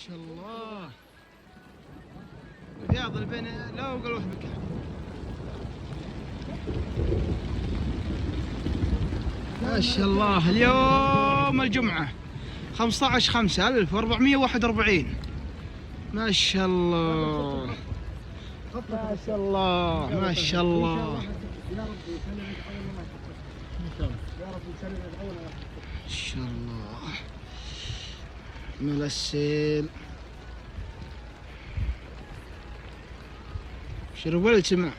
شاء الله. الرياض اللي بين لا وقلوه بك. ما شاء الله. اليوم الجمعة 15/5/1441. ما شاء الله ما شاء الله ما شاء الله ما شاء الله. ملا السيل شرب ولا سمع.